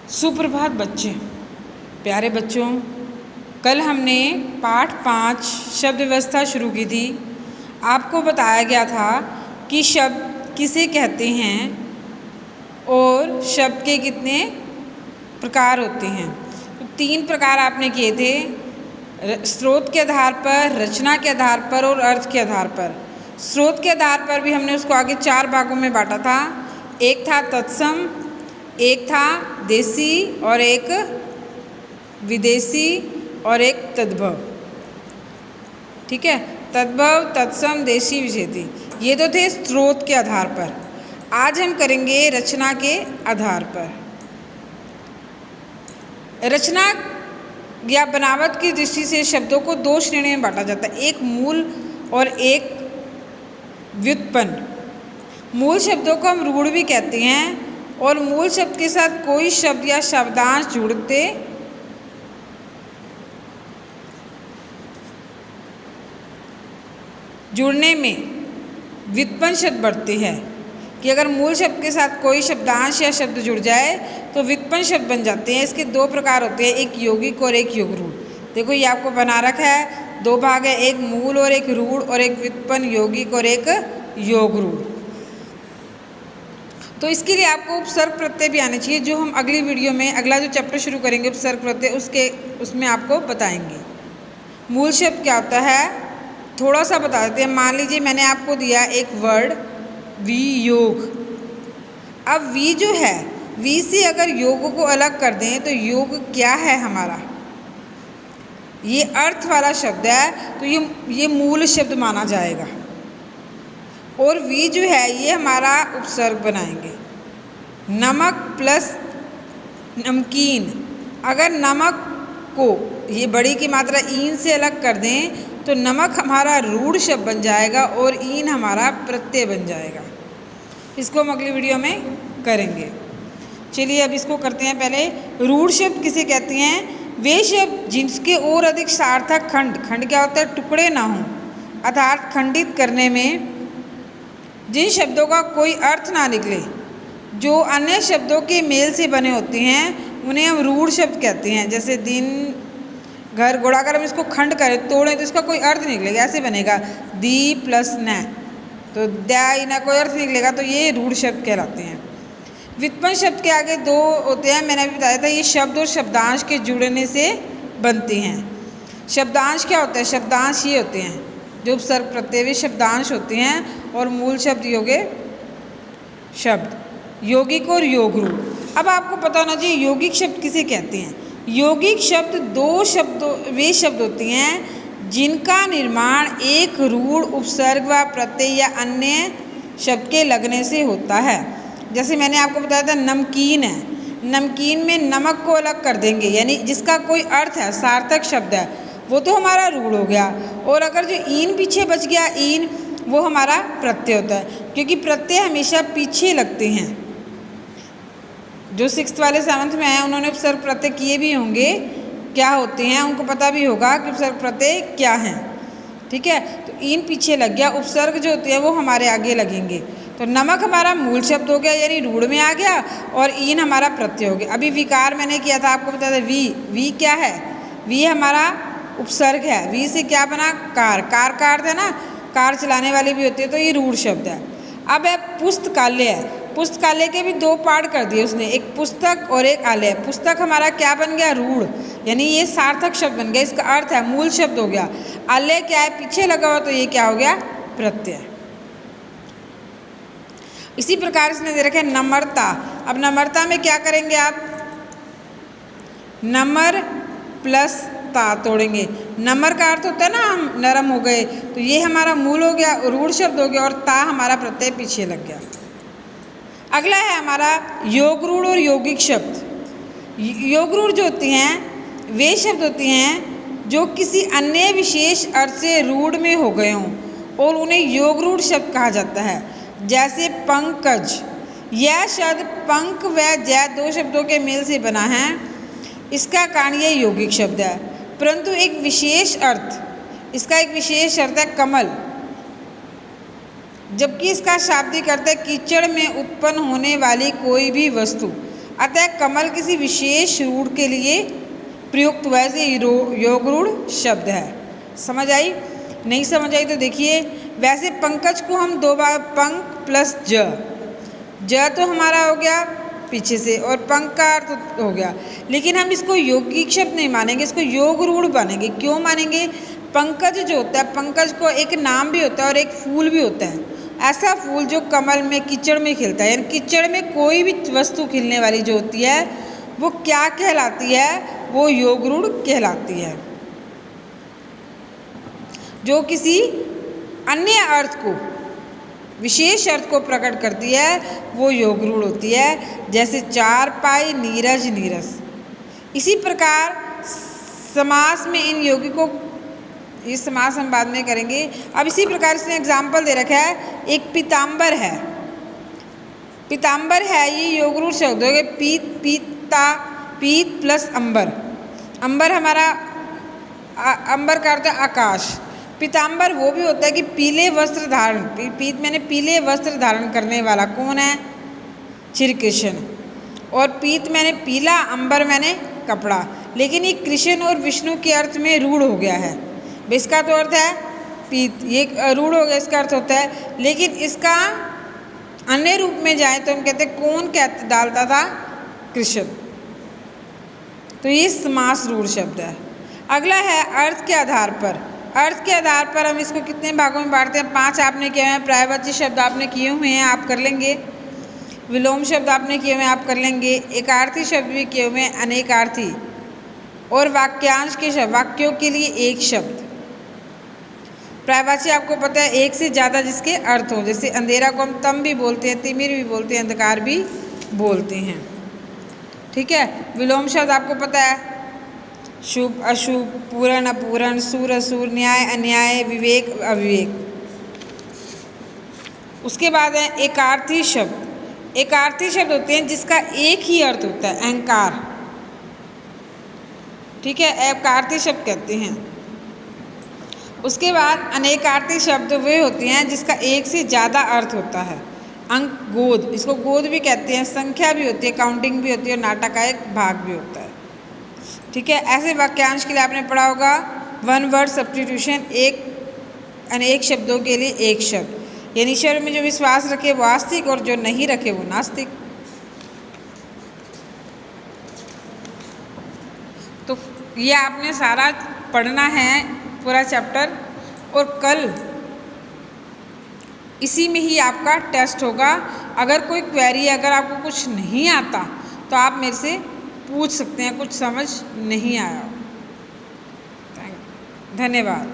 सुप्रभात बच्चे, प्यारे बच्चों। कल हमने पाठ 5 शब्द व्यवस्था शुरू की थी। आपको बताया गया था कि शब्द किसे कहते हैं और शब्द के कितने प्रकार होते हैं। तो 3 प्रकार आपने किए थे, स्रोत के आधार पर, रचना के आधार पर और अर्थ के आधार पर। स्रोत के आधार पर भी हमने उसको आगे 4 भागों में बांटा था। एक था तत्सम, एक था देसी और एक विदेशी और एक तद्भव। ठीक है, तद्भव, तत्सम, देशी, विदेशी, ये तो थे स्रोत के आधार पर। आज हम करेंगे रचना के आधार पर। रचना या बनावट की दृष्टि से शब्दों को 2 श्रेणी में बांटा जाता है, एक मूल और एक व्युत्पन्न। मूल शब्दों को हम रूढ़ भी कहते हैं और मूल शब्द के साथ कोई शब्द या शब्दांश जुड़ने में व्युत्पन्न शब्द बढ़ते हैं कि अगर मूल शब्द के साथ कोई शब्दांश या शब्द जुड़ जाए तो व्युत्पन्न शब्द बन जाते हैं। इसके 2 प्रकार होते हैं, एक यौगिक और एक योग रूढ़। देखो ये आपको बना रखा है, 2 भाग है, एक मूल और एक रूढ़ और एक व्युत्पन्न यौगिक और एक योग रूढ़। तो इसके लिए आपको उपसर्ग प्रत्यय भी आने चाहिए, जो हम अगली वीडियो में अगला जो चैप्टर शुरू करेंगे उपसर्ग प्रत्यय उसमें आपको बताएंगे। मूल शब्द क्या होता है थोड़ा सा बता देते हैं। मान लीजिए मैंने आपको दिया एक वर्ड वियोग। अब वी जो है, वी से अगर योग को अलग कर दें तो योग क्या है हमारा, ये अर्थ वाला शब्द है, तो ये मूल शब्द माना जाएगा। और वी जो है ये हमारा उपसर्ग बनाएंगे। नमक प्लस नमकीन, अगर नमक को ये बड़ी की मात्रा ईन से अलग कर दें तो नमक हमारा रूढ़ शब्द बन जाएगा और ईन हमारा प्रत्यय बन जाएगा। इसको हम अगली वीडियो में करेंगे। चलिए अब इसको करते हैं। पहले रूढ़ शब्द किसे कहते हैं? वे शब्द जिसके और अधिक सार्थक खंड क्या होता है, टुकड़े ना हों, अर्थात खंडित करने में जिन शब्दों का कोई अर्थ ना निकले, जो अन्य शब्दों के मेल से बने होते हैं, उन्हें हम रूढ़ शब्द कहते हैं। जैसे दिन, घर, घोड़ा, अगर हम इसको खंड करें, तोड़ें तो इसका कोई अर्थ निकलेगा, ऐसे बनेगा दी प्लस न, तो द्या ना कोई अर्थ निकलेगा, तो ये रूढ़ शब्द कहलाते हैं। व्युत्पन्न शब्द के आगे 2 होते हैं, मैंने अभी बताया था, ये शब्द और शब्दांश के जुड़ने से बनते हैं। शब्दांश क्या होता है? शब्दांश ये होते हैं जो उपसर्ग प्रत्यय शब्दांश होते हैं और मूल शब्द योगे शब्द, यौगिक और योग रूढ़। अब आपको पता होना चाहिए यौगिक शब्द किसे कहते हैं। यौगिक शब्द वे शब्द होते हैं जिनका निर्माण एक रूढ़, उपसर्ग व प्रत्यय या अन्य शब्द के लगने से होता है। जैसे मैंने आपको बताया था नमकीन है, नमकीन में नमक को अलग कर देंगे, यानी जिसका कोई अर्थ है, सार्थक शब्द है, वो तो हमारा रूढ़ हो गया। और अगर जो ईन पीछे बच गया, ईन, वो हमारा प्रत्यय होता है, क्योंकि प्रत्यय हमेशा पीछे लगते हैं। जो 6th वाले 7th में हैं उन्होंने उपसर्ग प्रत्यय किए भी होंगे, क्या होते हैं उनको पता भी होगा कि उपसर्ग प्रत्यय क्या हैं। ठीक है, तो ईन पीछे लग गया, उपसर्ग जो होते हैं वो हमारे आगे लगेंगे। तो नमक हमारा मूल शब्द हो गया, यानी रूढ़ में आ गया, और ईन हमारा प्रत्यय हो गया। अभी विकार मैंने किया था, आपको बताया था वी क्या है, वी हमारा उपसर्ग है। वी से क्या बना, कार का अर्थ है ना, कार चलाने वाली भी होती है, तो ये रूढ़ शब्द है। अब है पुस्तकालय है, पुस्तकालय के भी 2 पार्ट कर दिए उसने, एक पुस्तक और एक आलय। पुस्तक हमारा क्या बन गया, रूढ़, यानी ये सार्थक शब्द बन गया, इसका अर्थ है, मूल शब्द हो गया। आलय क्या है, पीछे लगा हुआ, तो ये क्या हो गया, प्रत्यय। इसी प्रकार इसने दे रखा है नम्रता। अब नम्रता में क्या करेंगे आप, नम्र प्लस ता तोड़ेंगे। नम्र का अर्थ होता है ना, हम नरम हो गए, तो ये हमारा मूल हो गया, रूढ़ शब्द हो गया, और ता हमारा प्रत्यय पीछे लग गया। अगला है हमारा योग रूढ़ और यौगिक शब्द। योग रूढ़ जो होती हैं वे शब्द होते हैं जो किसी अन्य विशेष अर्थ से रूढ़ में हो गए हों और उन्हें योग रूढ़ शब्द कहा जाता है। जैसे पंकज, यह शब्द पंक व जय 2 शब्दों के मेल से बना है, इसका कारण यह यौगिक शब्द है, परंतु इसका एक विशेष अर्थ है कमल, जबकि इसका शाब्दिक अर्थ है कीचड़ में उत्पन्न होने वाली कोई भी वस्तु। अतः कमल किसी विशेष रूढ़ के लिए प्रयुक्त वैसे योग रूढ़ शब्द है। समझ आई? नहीं समझ आई तो देखिए, वैसे पंकज को हम दो बार पंक प्लस ज तो हमारा हो गया पीछे से और पंक का अर्थ हो गया, लेकिन हम इसको यौगिक शब्द नहीं मानेंगे, इसको योग रूढ़ मानेंगे। क्यों मानेंगे? पंकज जो होता है, पंकज को एक नाम भी होता है और एक फूल भी होता है। ऐसा फूल जो कमल में कीचड़ में खिलता है, यानी कीचड़ में कोई भी वस्तु खिलने वाली जो होती है वो क्या कहलाती है? वो योग रूढ़ कहलाती है। जो किसी अन्य अर्थ को, विशेष अर्थ को प्रकट करती है वो योग रूढ़ होती है। जैसे चारपाई, नीरज, नीरस। इसी प्रकार समास में इन यौगिकों, ये समास हम बाद में करेंगे। अब इसी प्रकार इसने एग्जाम्पल दे रखा है, एक पीताम्बर है। पीताम्बर है ये योग रूढ़ शब्द हो गए। पीत प्लस अंबर। अंबर हमारा, अंबर का अर्थ है आकाश। पीताम्बर वो भी होता है कि पीले वस्त्र धारण, पीत मैंने पीले वस्त्र धारण करने वाला कौन है? श्री कृष्ण। और पीत मैंने पीला, अंबर मैंने कपड़ा। लेकिन ये कृष्ण और विष्णु के अर्थ में रूढ़ हो गया है। इसका तो अर्थ है पीत, ये रूढ़ हो गया, इसका अर्थ होता है। लेकिन इसका अन्य रूप में जाए तो हम कहते हैं कौन कहते डालता था? कृष्ण। तो ये समास रूढ़ शब्द है। अगला है अर्थ के आधार पर। अर्थ के आधार पर हम इसको कितने भागों में बांटते हैं? 5 आपने किए हैं। पर्यायवाची शब्द आपने किए हुए हैं, आप कर लेंगे। विलोम शब्द आपने किए हुए हैं, आप कर लेंगे। एकार्थी शब्द भी किए हुए हैं, अनेकार्थी। और वाक्यांश के शब्द, वाक्यों के लिए एक शब्द। पर्यायवाची आपको पता है एक से ज़्यादा जिसके अर्थ हो, जैसे अंधेरा को हम तम भी बोलते हैं, तिमिर भी बोलते हैं, अंधकार भी बोलते हैं। ठीक है। विलोम शब्द आपको पता है, शुभ अशुभ, पूर्ण अपूर्ण, सूर असुर, न्याय अन्याय, विवेक अविवेक। उसके बाद है एकार्थी शब्द। एकार्थी शब्द होते हैं जिसका एक ही अर्थ होता है, अहंकार। ठीक है, एकार्थी शब्द कहते हैं। उसके बाद अनेकार्थी शब्द वे होते हैं जिसका एक से ज़्यादा अर्थ होता है। अंक, गोद, इसको गोद भी कहते हैं। संख्या भी होती है, काउंटिंग भी होती है, और नाटक का एक भाग भी होता है। ठीक है। ऐसे वाक्यांश के लिए आपने पढ़ा होगा वन वर्ड सब्स्टिट्यूशन, एक अनेक शब्दों के लिए एक शब्द। यानी ईश्वर में जो विश्वास रखे वो आस्तिक और जो नहीं रखे वो नास्तिक। तो ये आपने सारा पढ़ना है, पूरा चैप्टर। और कल इसी में ही आपका टेस्ट होगा। अगर कोई क्वेरी, अगर आपको कुछ नहीं आता तो आप मेरे से पूछ सकते हैं, कुछ समझ नहीं आया। धन्यवाद।